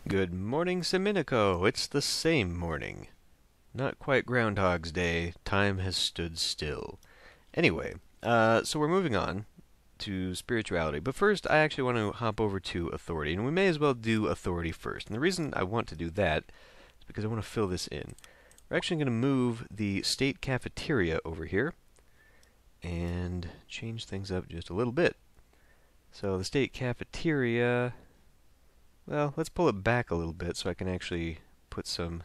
Good morning, Seminico. It's the same morning. Not quite Groundhog's Day. Time has stood still. Anyway, so we're moving on to spirituality. But first, I actually want to hop over to authority, and we may as well do authority first. And the reason I want to do that is because I want to fill this in. We're actually going to move the state cafeteria over here and change things up just a little bit. So the state cafeteria, well, let's pull it back a little bit so I can actually put some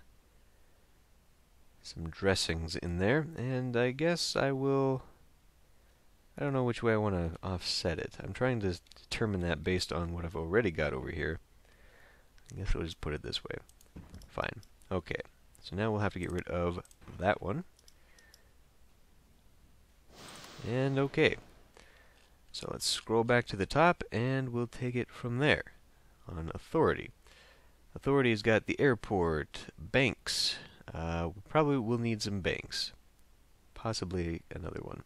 dressings in there. And I guess I will, I don't know which way I want to offset it. I'm trying to determine that based on what I've already got over here. I guess we'll just put it this way. Fine. Okay. So now we'll have to get rid of that one. And okay. So let's scroll back to the top and we'll take it from there on authority. Authority's got the airport, banks. We probably will need some banks. Possibly another one.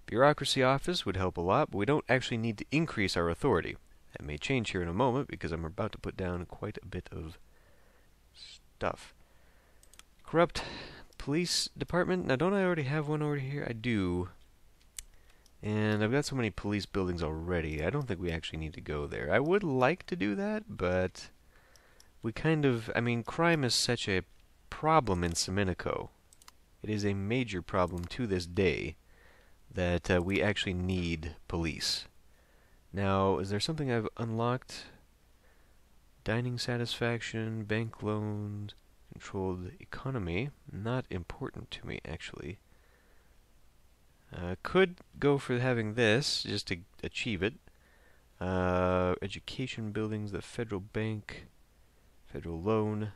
Bureaucracy office would help a lot, but we don't actually need to increase our authority. That may change here in a moment because I'm about to put down quite a bit of stuff. Corrupt police department. Now, don't I already have one over here? I do. And I've got so many police buildings already, I don't think we actually need to go there. I would like to do that, but we kind of, I mean, crime is such a problem in Seminico. It is a major problem to this day that we actually need police. Now, is there something I've unlocked? Dining satisfaction, bank loans, controlled economy. Not important to me, actually. Could go for having this, just to achieve it. Education buildings, the federal bank, federal loan,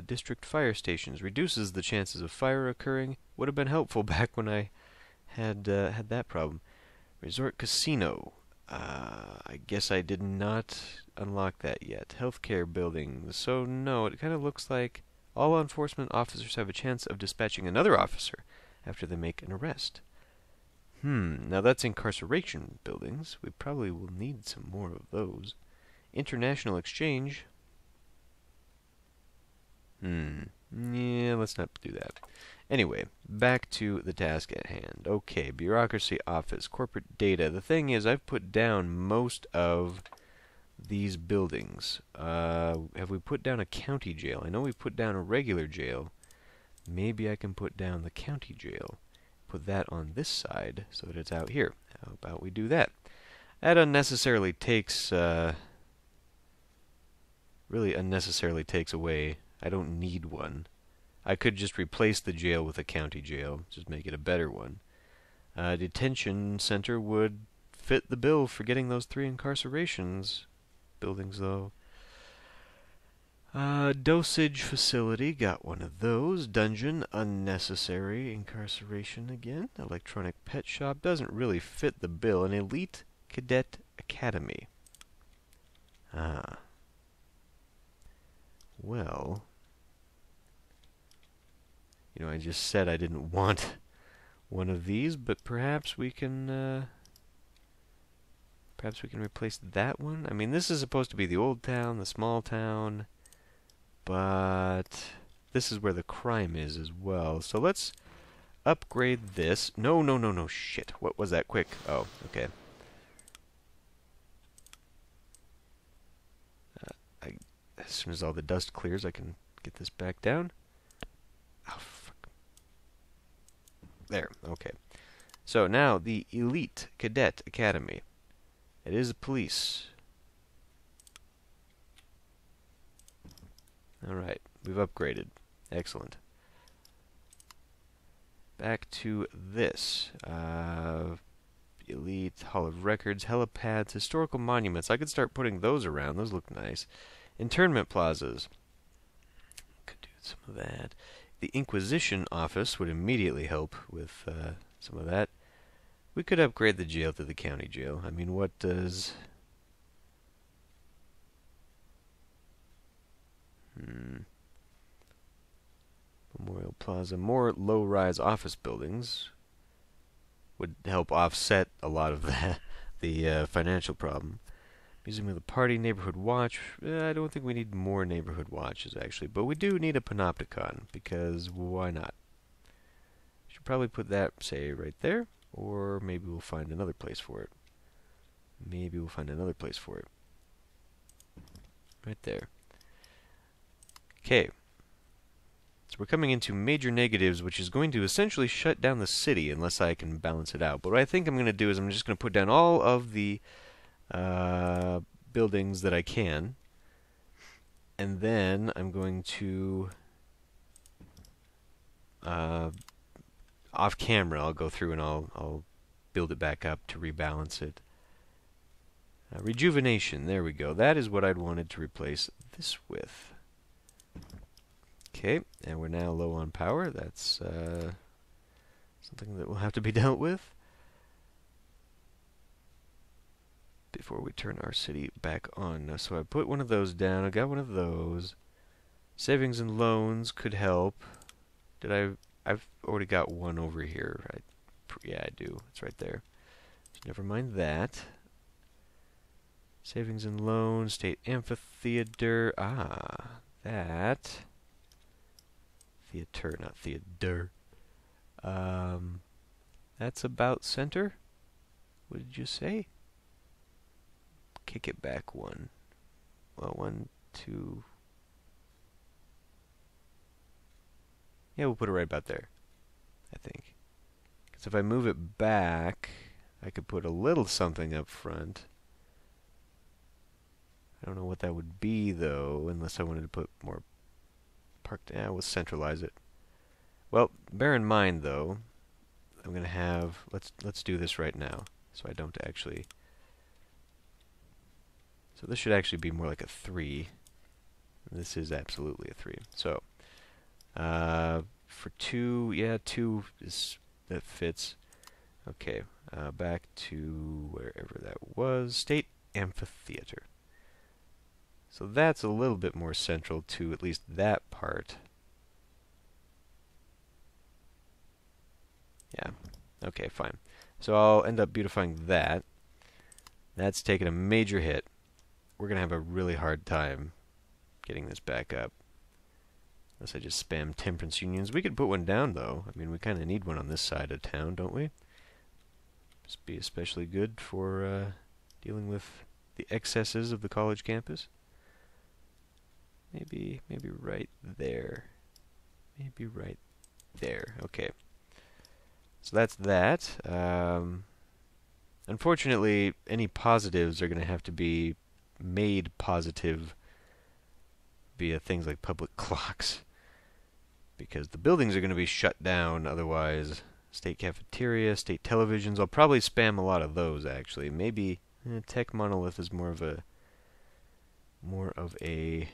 district fire stations. Reduces the chances of fire occurring. Would have been helpful back when I had that problem. Resort casino. I guess I did not unlock that yet. Healthcare buildings. So no, it kind of looks like all law enforcement officers have a chance of dispatching another officer after they make an arrest. Now that's incarceration buildings. We probably will need some more of those. International exchange. Yeah, let's not do that. Anyway, back to the task at hand. Okay, bureaucracy office, corporate data. The thing is, I've put down most of these buildings. Have we put down a county jail? I know we put down a regular jail. Maybe I can put down the county jail. Put that on this side so that it's out here. How about we do that? That unnecessarily takes, really unnecessarily takes away. I don't need one. I could just replace the jail with a county jail, just make it a better one. Detention center would fit the bill for getting those 3 incarcerations buildings, though. Dosage facility, got one of those. Dungeon, unnecessary. Incarceration again. Electronic pet shop, doesn't really fit the bill. An elite cadet academy. Well, you know, I just said I didn't want one of these, but perhaps we can replace that one. I mean, this is supposed to be the old town, the small town. But this is where the crime is as well. So let's upgrade this. No, shit. What was that? Quick. Oh, okay. As soon as all the dust clears, I can get this back down. Oh, fuck. There, okay. So now, the Elite Cadet Academy. It is police. Alright, we've upgraded. Excellent. Back to this. Elite, Hall of Records, helipads, historical monuments. I could start putting those around. Those look nice. Internment plazas. Could do some of that. The Inquisition office would immediately help with some of that. We could upgrade the jail to the county jail. I mean, what does... Memorial Plaza. More low-rise office buildings would help offset a lot of the financial problem. Museum of the Party, Neighborhood Watch. I don't think we need more neighborhood watches, actually. But we do need a panopticon, because why not? Should probably put that, say, right there. Or maybe we'll find another place for it. Maybe we'll find another place for it. Right there. Okay. So we're coming into major negatives, which is going to essentially shut down the city unless I can balance it out. But what I think I'm going to do is I'm just going to put down all of the buildings that I can. And then I'm going to, off camera, I'll go through and I'll build it back up to rebalance it. Rejuvenation, there we go. That is what I'd wanted to replace this with. Okay, and we're now low on power. That's something that will have to be dealt with before we turn our city back on. So I put one of those down. I got one of those. Savings and loans could help. I've already got one over here. Yeah, I do. It's right there. So never mind that. Savings and loans, state amphitheater. That. Theater, not theater. That's about center. What did you say? Kick it back one. Well, 1, 2. Yeah, we'll put it right about there, I think. Because if I move it back, I could put a little something up front. I don't know what that would be, though, unless I wanted to put more parked. Yeah, we'll centralize it. Well, bear in mind, though, I'm going to have... Let's do this right now, so I don't actually... So this should actually be more like a 3. This is absolutely a 3. So, for 2, yeah, 2 is... that fits. Okay, back to wherever that was. State Amphitheater. So that's a little bit more central to at least that part. Yeah. Okay, fine. So I'll end up beautifying that. That's taken a major hit. We're going to have a really hard time getting this back up. Unless I just spam temperance unions. We could put one down, though. I mean, we kind of need one on this side of town, don't we? Must be especially good for dealing with the excesses of the college campus. Maybe right there. Maybe right there. Okay. So that's that. Unfortunately, any positives are going to have to be made positive via things like public clocks. Because the buildings are going to be shut down otherwise. State cafeteria, state televisions. I'll probably spam a lot of those, actually. Maybe Tech Monolith is more of a...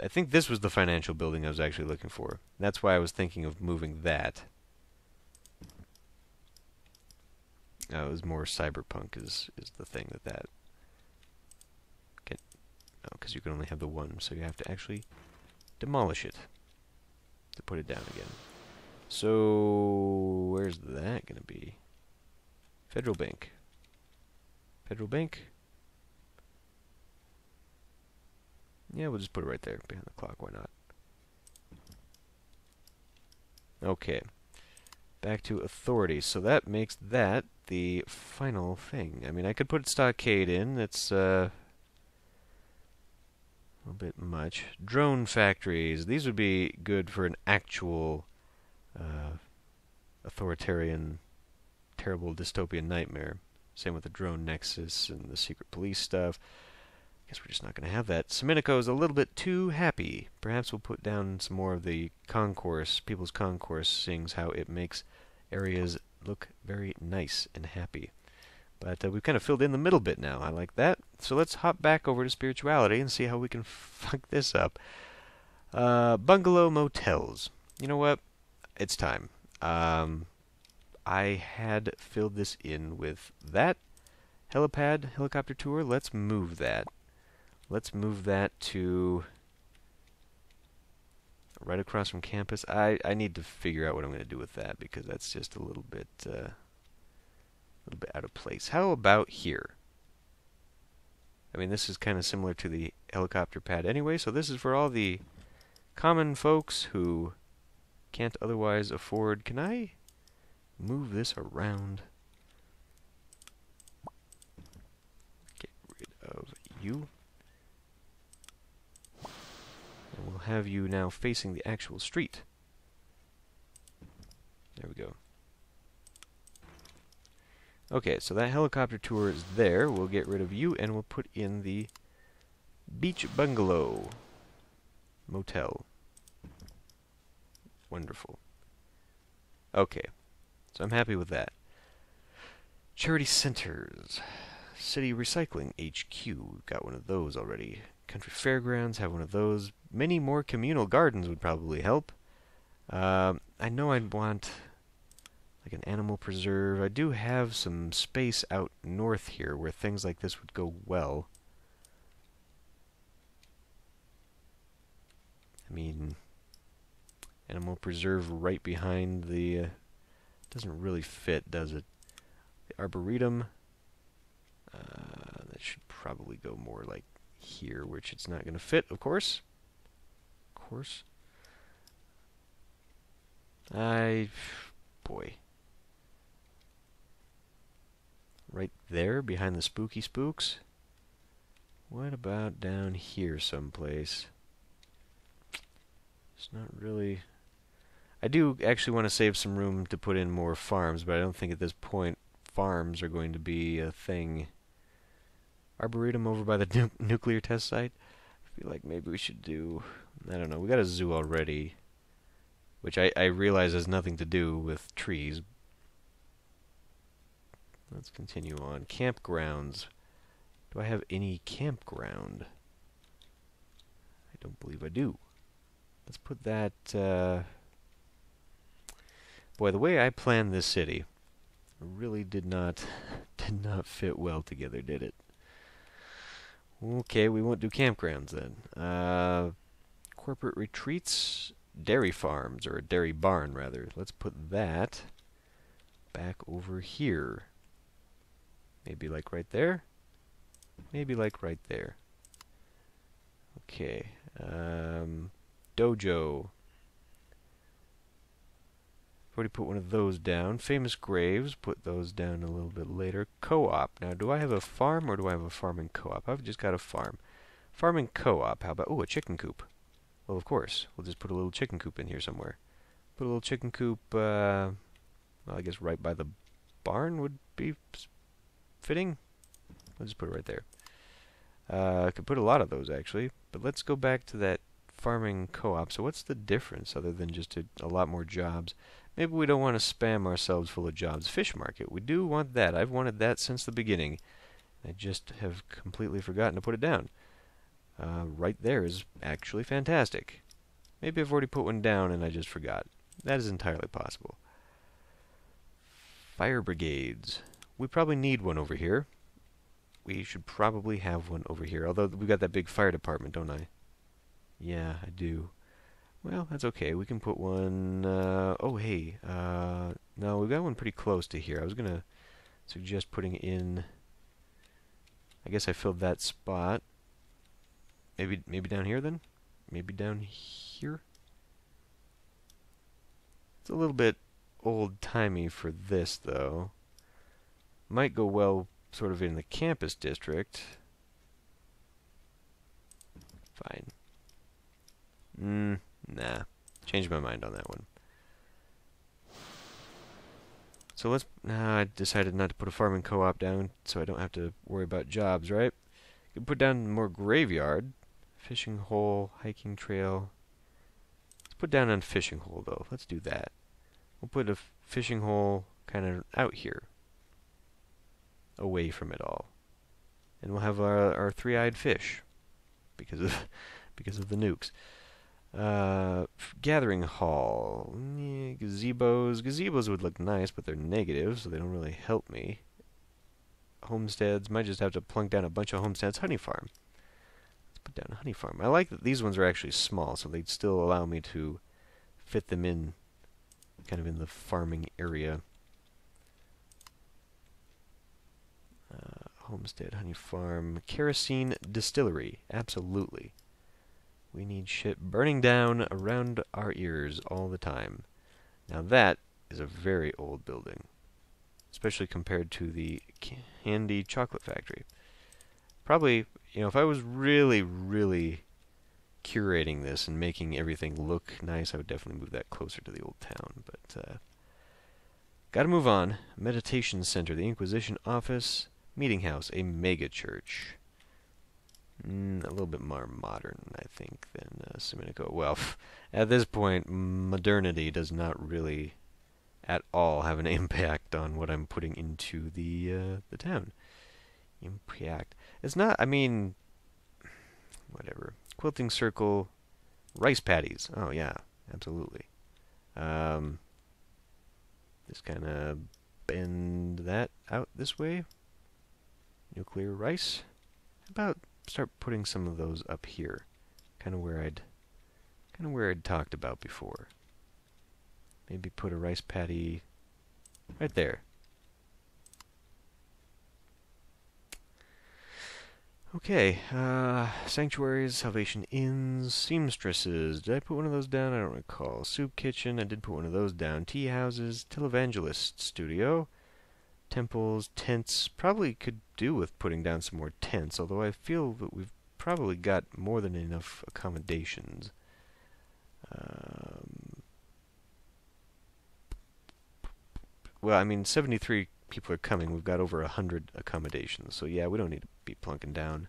I think this was the financial building I was actually looking for. That's why I was thinking of moving that. It was more cyberpunk is the thing that... Okay. No, because you can only have the one, so you have to actually demolish it to put it down again. So, where's that going to be? Federal Bank. Federal Bank? Yeah, we'll just put it right there, behind the clock, why not? Okay. Back to authority. So that makes that the final thing. I mean, I could put stockade in. That's a little bit much. Drone factories. These would be good for an actual authoritarian, terrible dystopian nightmare. Same with the drone nexus and the secret police stuff. Guess we're just not going to have that. Seminico is a little bit too happy. Perhaps we'll put down some more of the concourse, people's concourse, seeing how it makes areas look very nice and happy. But we've kind of filled in the middle bit now. I like that. So let's hop back over to spirituality and see how we can fuck this up. Bungalow motels. You know what? It's time. I had filled this in with that helipad, helicopter tour. Let's move that. Let's move that to right across from campus. I need to figure out what I'm going to do with that because that's just a little bit out of place. How about here? I mean, this is kind of similar to the helicopter pad anyway, so this is for all the common folks who can't otherwise afford. Can I move this around? Get rid of you. And we'll have you now facing the actual street. There we go. Okay, so that helicopter tour is there. We'll get rid of you, and we'll put in the beach bungalow motel. Wonderful. Okay, so I'm happy with that. Charity centers. City Recycling HQ. We've got one of those already. Country Fairgrounds have one of those. Many more communal gardens would probably help. I know I'd want like an animal preserve. I do have some space out north here where things like this would go well. I mean, animal preserve right behind the... doesn't really fit, does it? The Arboretum. That should probably go more like here, which it's not going to fit, of course. Of course. Boy. Right there, behind the spooky spooks? What about down here someplace? It's not really... I do actually want to save some room to put in more farms, but I don't think at this point farms are going to be a thing. Arboretum over by the nuclear test site? I feel like maybe we should do... I don't know, we got a zoo already, which I realize has nothing to do with trees. Let's continue on. Campgrounds. Do I have any campground? I don't believe I do. Let's put that... Boy, the way I planned this city really did not fit well together, did it? Okay, we won't do campgrounds then. Corporate retreats, dairy farms, or a dairy barn rather. Let's put that back over here. Maybe like right there. Maybe like right there. Okay. Dojo. I've already put one of those down. Famous graves, put those down a little bit later. Co-op. Now, do I have a farm or do I have a farming co-op? I've just got a farm. Farming co-op. How about... oh, a chicken coop. Well, of course. We'll just put a little chicken coop in here somewhere. Put a little chicken coop, well, I guess right by the barn would be fitting. We'll just put it right there. I could put a lot of those, actually. But let's go back to that farming co-op. So what's the difference other than just a lot more jobs? Maybe we don't want to spam ourselves full of jobs. Fish market. We do want that. I've wanted that since the beginning. I just have completely forgotten to put it down. Right there is actually fantastic. Maybe I've already put one down and I just forgot. That is entirely possible. Fire brigades. We probably need one over here. We should probably have one over here. Although we've got that big fire department, don't I? Yeah, I do. Well, that's okay. We can put one... oh, hey. No, we've got one pretty close to here. I was going to suggest putting in... I guess I filled that spot. Maybe down here, then? Maybe down here? It's a little bit old-timey for this, though. Might go well sort of in the campus district. Fine. Nah. Changed my mind on that one. So let's... Nah, I decided not to put a farming co-op down, so I don't have to worry about jobs, right? You can put down more graveyard. Fishing hole, hiking trail. Let's put down on fishing hole, though. Let's do that. We'll put a fishing hole kind of out here. Away from it all. And we'll have our three-eyed fish. Because of the nukes. Gathering hall. Gazebos. Gazebos would look nice, but they're negative, so they don't really help me. Homesteads. Might just have to plunk down a bunch of homesteads. Honey farm. Let's put down a honey farm. I like that these ones are actually small, so they'd still allow me to fit them in, kind of in the farming area. Homestead, honey farm, kerosene distillery. Absolutely. We need shit burning down around our ears all the time. Now that is a very old building, especially compared to the candy chocolate factory. Probably, if I was really, really curating this and making everything look nice, I would definitely move that closer to the old town. But gotta move on. Meditation Center, the Inquisition Office, Meeting House, a mega church. A little bit more modern, I think, than Seminico. Well, at this point, modernity does not really at all have an impact on what I'm putting into the town. Impact. It's not, whatever. Quilting circle, rice paddies. Oh, yeah, absolutely. Just kind of bend that out this way. Nuclear rice. How about start putting some of those up here, kind of where I'd talked about before. Maybe put a rice paddy right there. Okay, sanctuaries, Salvation Inns, seamstresses. Did I put one of those down? I don't recall. Soup kitchen, I did put one of those down. Tea houses, televangelist studio, temples, tents. Probably could do with putting down some more tents, although I feel that we've probably got more than enough accommodations. Well, 73 people are coming. We've got over 100 accommodations, so yeah, we don't need to be plunking down.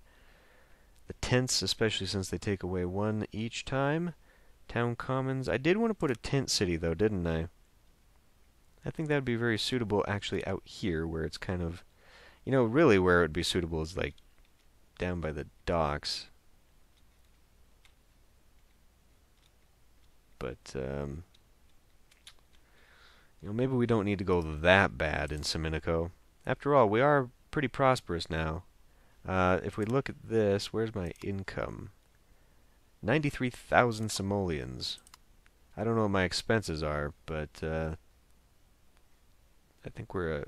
The tents, especially since they take away one each time. Town commons. I did want to put a tent city, though, didn't I? I think that would be very suitable actually out here, where it's kind of... really where it would be suitable is, like, down by the docks. But, maybe we don't need to go that bad in Seminico. After all, we are pretty prosperous now. If we look at this, where's my income? 93,000 simoleons. I don't know what my expenses are, but I think we're a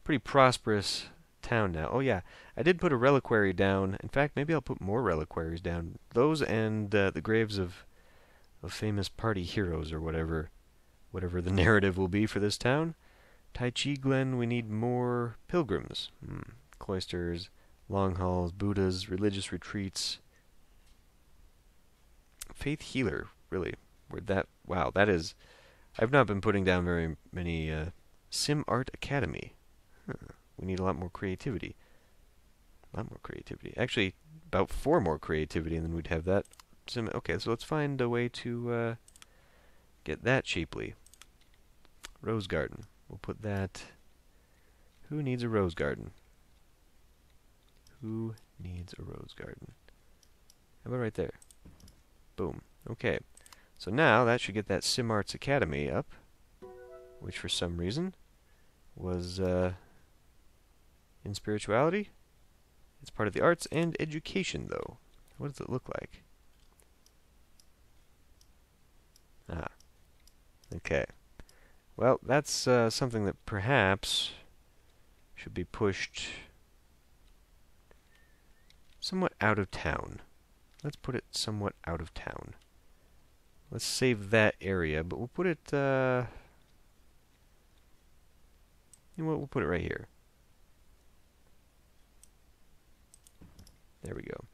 pretty prosperous town now. Oh yeah, I did put a reliquary down. In fact, maybe I'll put more reliquaries down. Those and the graves of famous party heroes or whatever the narrative will be for this town. Tai Chi Glen, we need more pilgrims. Cloisters, long halls, Buddhas, religious retreats. Faith healer, really. Wow, that is... I've not been putting down very many... Sim Art Academy. We need a lot more creativity. Actually, about 4 more creativity, and then we'd have that. Okay, so let's find a way to get that cheaply. Rose garden. We'll put that... Who needs a rose garden? Who needs a rose garden? How about right there? Boom. Okay. So now that should get that Sim Arts Academy up, which for some reason was in spirituality. It's part of the arts and education, though. What does it look like? Ah. Okay. Well, that's something that perhaps should be pushed somewhat out of town. Let's put it somewhat out of town. Let's save that area, but we'll put it, you know what, we'll put it right here. There we go.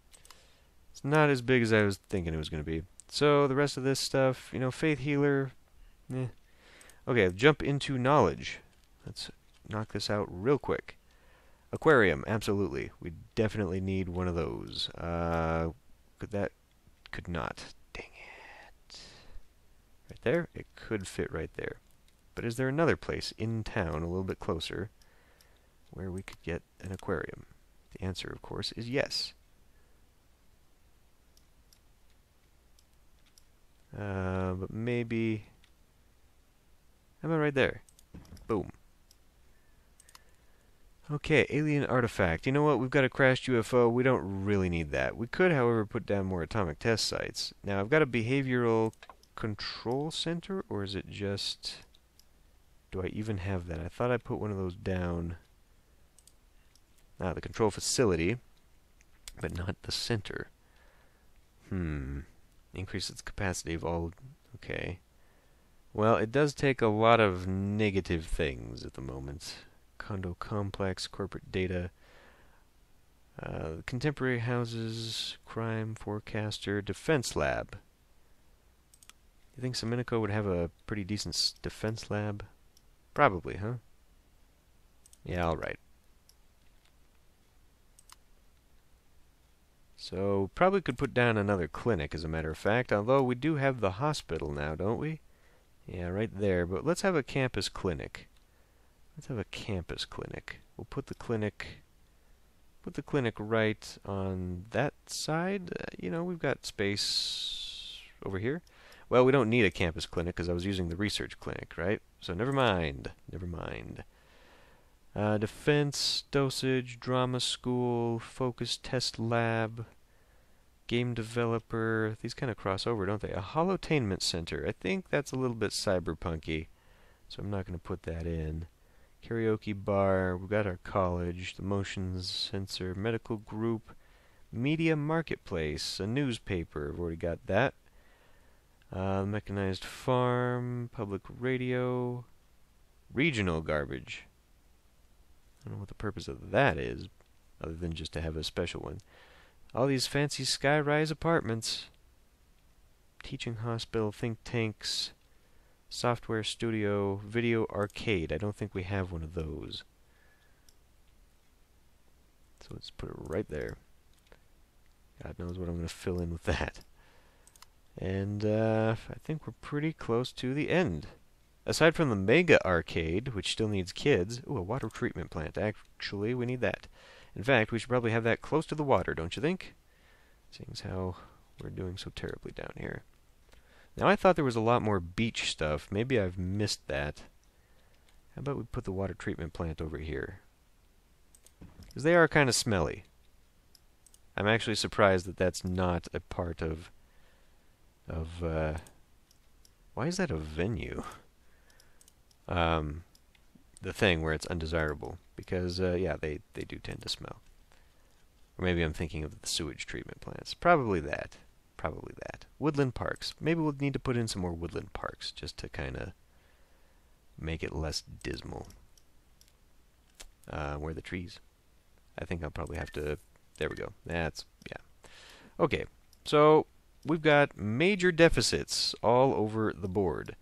It's not as big as I was thinking it was going to be. So, the rest of this stuff, faith healer, Okay, jump into knowledge. Let's knock this out real quick. Aquarium, absolutely. We definitely need one of those. Could not. Dang it. Right there? It could fit right there. But is there another place in town, a little bit closer, where we could get an aquarium? The answer, of course, is yes. But maybe... How about right there? Boom. Okay, alien artifact. You know what? We've got a crashed UFO. We don't really need that. We could, however, put down more atomic test sites. Now, I've got a behavioral control center, or is it just... Do I even have that? I thought I put one of those down. The control facility, but not the center. Increase its capacity of all... Okay. Well, it does take a lot of negative things at the moment. Condo complex, corporate data, contemporary houses, crime forecaster, defense lab. You think Seminico would have a pretty decent defense lab? Probably, huh? Yeah, alright. So, probably could put down another clinic, as a matter of fact, although we do have the hospital now, don't we? Yeah, right there, but let's have a campus clinic. Let's have a campus clinic. We'll put the clinic right on that side. You know, we've got space over here. Well, we don't need a campus clinic because I was using the research clinic, right? So never mind. Never mind. Defense, dosage, drama school, focus test lab, game developer. These kind of cross over, don't they? A holotainment center. I think that's a little bit cyberpunky, so I'm not going to put that in. Karaoke bar. We've got our college, the motions sensor, medical group, media marketplace, a newspaper. I've already got that. Mechanized farm, public radio, regional garbage. I don't know what the purpose of that is, other than just to have a special one. All these fancy skyrise apartments. Teaching hospital, think tanks, software studio, video arcade. I don't think we have one of those. So let's put it right there. God knows what I'm going to fill in with that. And I think we're pretty close to the end. Aside from the mega arcade, which still needs kids... Ooh, a water treatment plant. Actually, we need that. In fact, we should probably have that close to the water, don't you think? Seeing as how we're doing so terribly down here. Now, I thought there was a lot more beach stuff. Maybe I've missed that. How about we put the water treatment plant over here? Because they are kind of smelly. I'm actually surprised that that's not a part of... why is that a venue? The thing where it's undesirable. Because, yeah, they do tend to smell. Or maybe I'm thinking of the sewage treatment plants. Probably that. Probably that. Woodland parks. Maybe we'll need to put in some more woodland parks, just to kind of make it less dismal. Where are the trees? I think I'll probably have to... There we go. That's... yeah. Okay, so... we've got major deficits all over the board.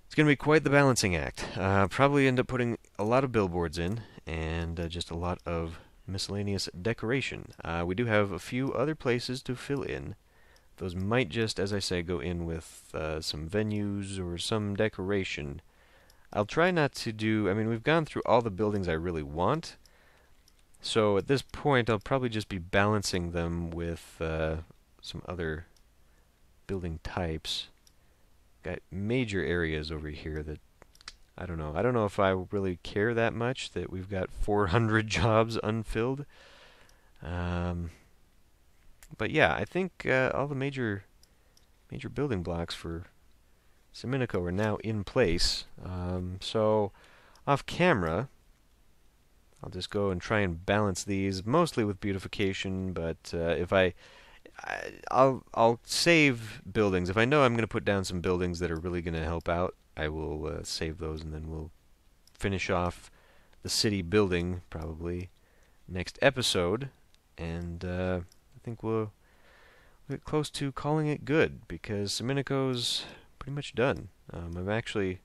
It's going to be quite the balancing act. Probably end up putting a lot of billboards in, and just a lot of miscellaneous decoration. We do have a few other places to fill in. Those might just, as I say, go in with some venues or some decoration. I'll try not to do... I mean, we've gone through all the buildings I really want, so at this point I'll probably just be balancing them with... some other building types. Got major areas over here that I don't know. I don't know if I really care that much that we've got 400 jobs unfilled. But yeah, I think all the major building blocks for Seminico are now in place. So off camera, I'll just go and try and balance these mostly with beautification. But if I'll save buildings. If I know I'm going to put down some buildings that are really going to help out, I will save those, and then we'll finish off the city building probably next episode. And I think we'll get close to calling it good, because Seminico's pretty much done. I'm actually...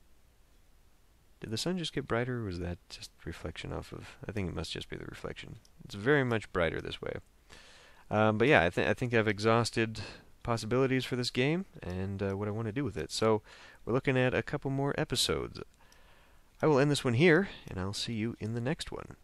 Did the sun just get brighter, or was that just reflection off of... I think it must just be the reflection. It's very much brighter this way. But yeah, I think I've exhausted possibilities for this game and what I want to do with it. So we're looking at a couple more episodes. I will end this one here, and I'll see you in the next one.